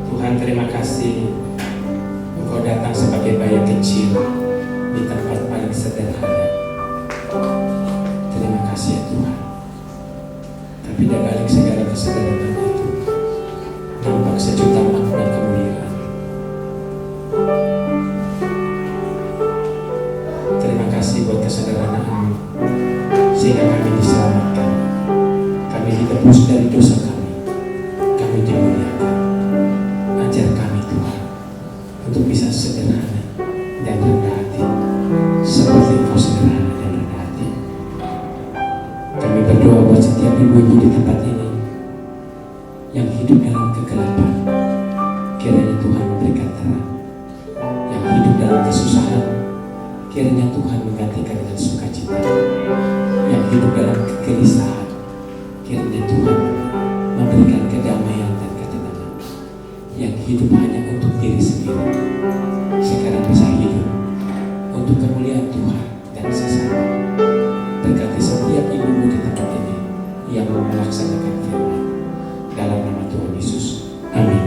Tuhan, terima kasih Engkau datang sebagai bayi kecil di tempat paling sederhana. Terima kasih ya Tuhan. Tapi di balik segala kesederhanaan itu nampak sejuta makna kemuliaan. Terima kasih buat kesederhanaan sehingga kami diselamatkan. Kami ditebus dari dosa kami. Kami dimuliakan. Ajar kami Tuhan untuk bisa sederhana dan rendah hati seperti Engkau sederhana dan rendah hati. Kami berdoa buat setiap ibu-ibu di tempat ini yang hidup dalam kegelapan, kiranya Tuhan memberikan terang. Yang hidup dalam kesusahan, kiranya Tuhan menggantikan dengan sukacita. Yang hidup dalam kegelisahan, kiranya Tuhan memberikan kedamaian dan ketenangan. Yang hidup hanya untuk diri sendiri, sekarang bisa hidup untuk kemuliaan Tuhan dan sesama. Berkati setiap ibu di tempat ini yang mau melaksanakan firman. Dalam nama Tuhan Yesus, amin.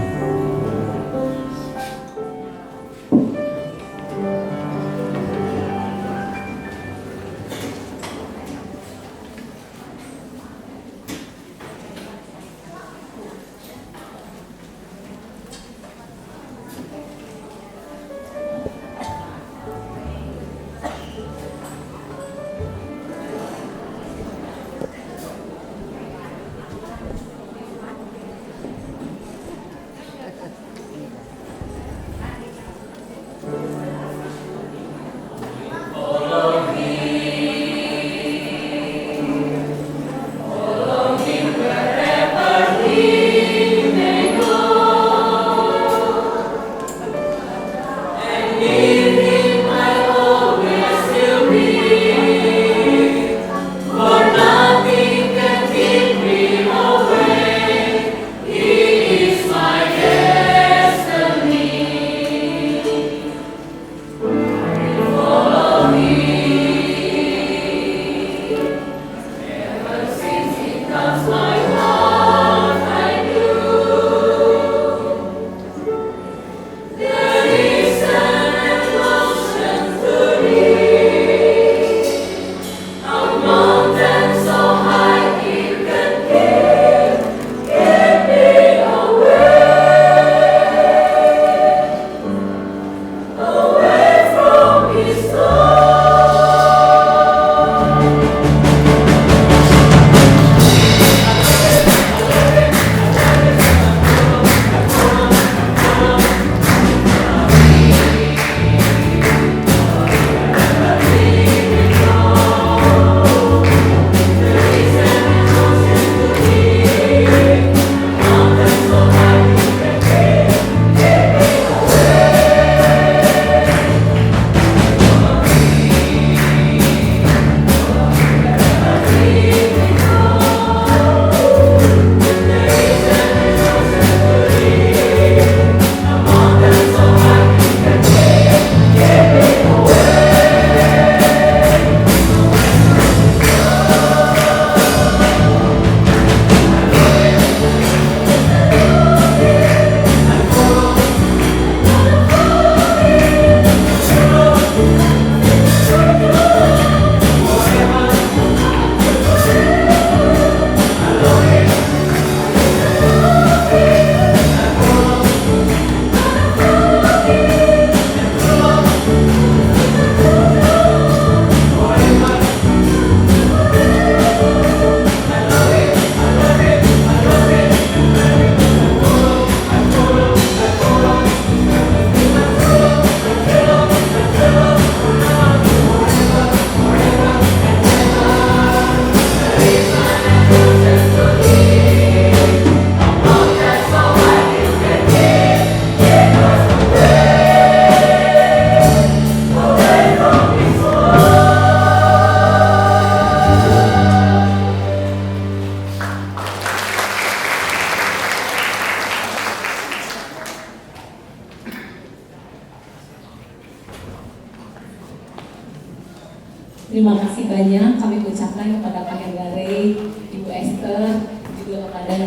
Terima kasih banyak kami ucapkan kepada Pak Henry, Ibu Esther, juga kepada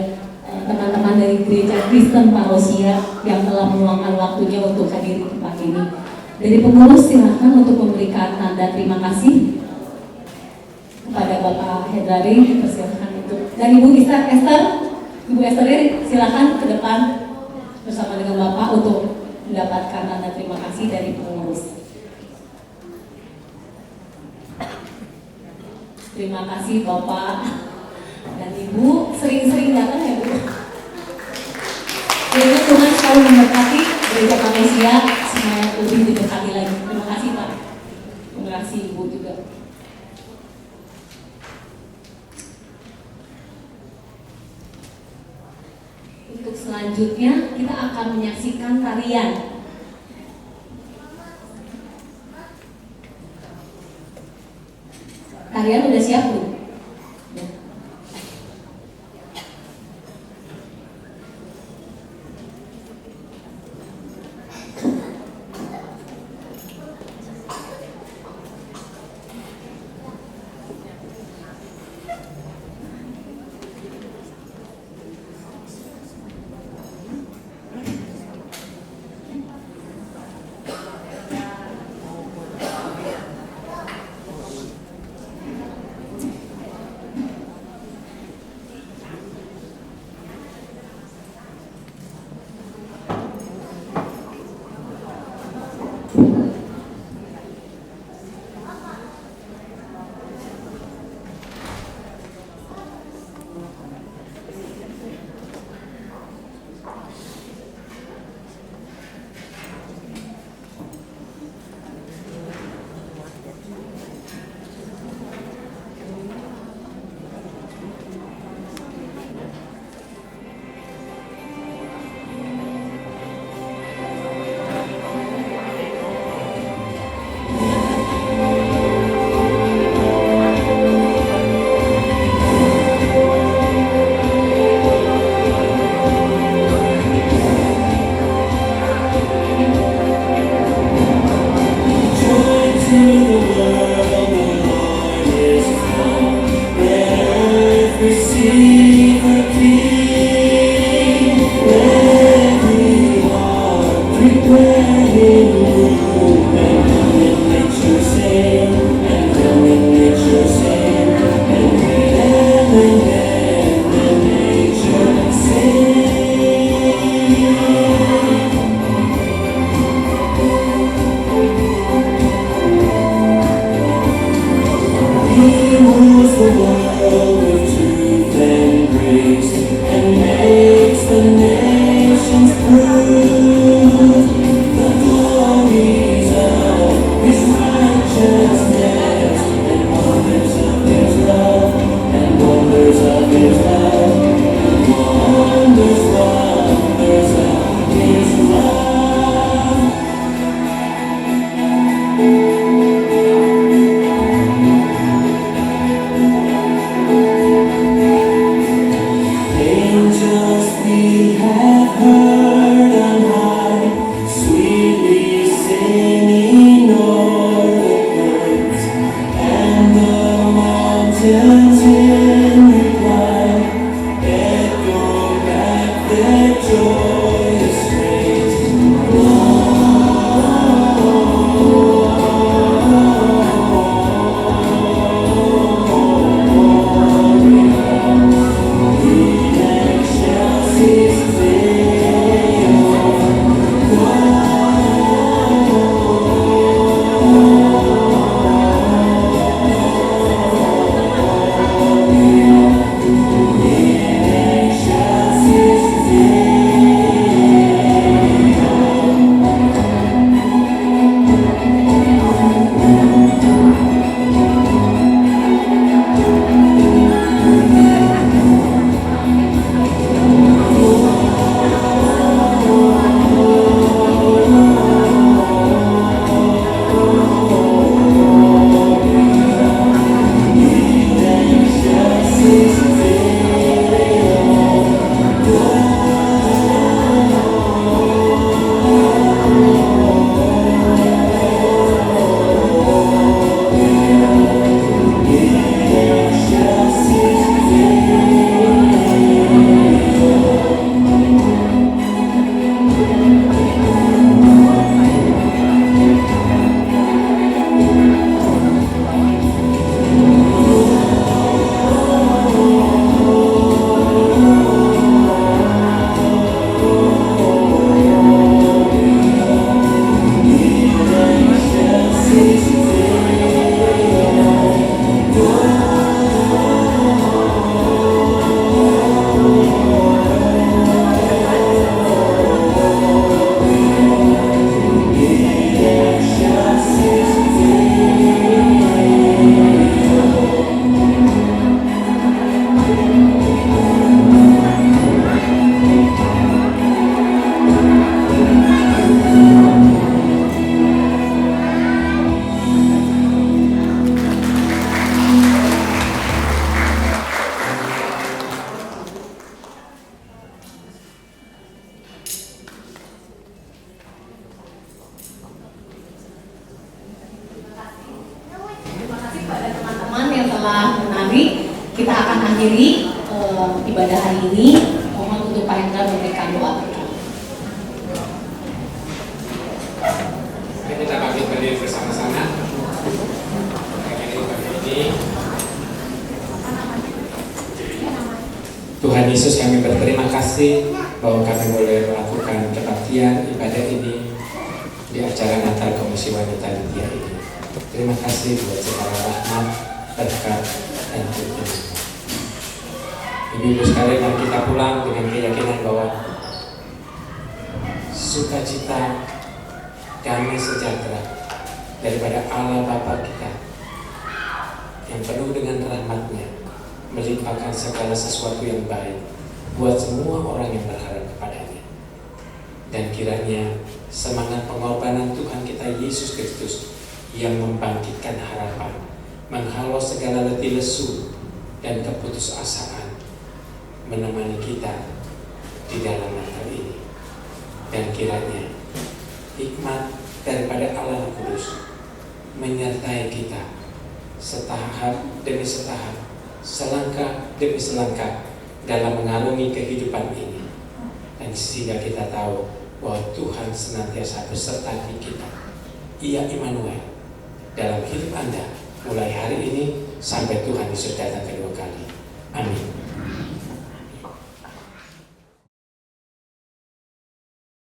teman-teman dari Gereja Kristen Parosia yang telah meluangkan waktunya untuk hadir di tempat ini. Dari pengurus silakan untuk memberikan tanda terima kasih kepada Bapak Henry, persilakan untuk, dan Ibu Esther, Ibu Esther silakan ke depan bersama dengan Bapak untuk mendapatkan tanda terima kasih dari pengurus. Terima kasih Bapak dan Ibu, sering-sering datang ya Bu. Semoga Tuhan selalu memberkati Gereja Parosia supaya lebih diberkati lagi. Terima kasih Pak. Terima kasih Ibu juga. Untuk selanjutnya kita akan menyaksikan tarian. Tarian udah siap Bu? Ya. The glories mengakhiri ibadah hari ini. Mohon untuk Pak Hendra memberikan doa berkah. Kita bangkit berdiri bersama-sama. Ini Tuhan Yesus, kami berterima kasih bahwa kami boleh melakukan kebaktian ibadah ini di acara Natal Komisi Wanita Lydia ini. Terima kasih buat segala rahmat, berkat, dan berkat. Ibu-ibu sekalian, mari kita pulang dengan keyakinan bahwa sukacita, damai sejahtera daripada Allah Bapa kita yang penuh dengan rahmat-Nya melimpahkan segala sesuatu yang baik buat semua orang yang berharap kepadanya. Dan kiranya semangat pengorbanan Tuhan kita Yesus Kristus yang membangkitkan harapan, menghalau segala letih lesu dan keputusasaan, menemani kita di dalam Natal ini. Dan kiranya hikmat daripada Allah Kudus menyertai kita setahap demi setahap, selangkah demi selangkah dalam mengarungi kehidupan ini. Dan sehingga kita tahu bahwa Tuhan senantiasa beserta di kita. Ia Immanuel dalam hidup Anda mulai hari ini sampai Tuhan Yesus datang kedua kali. Amin.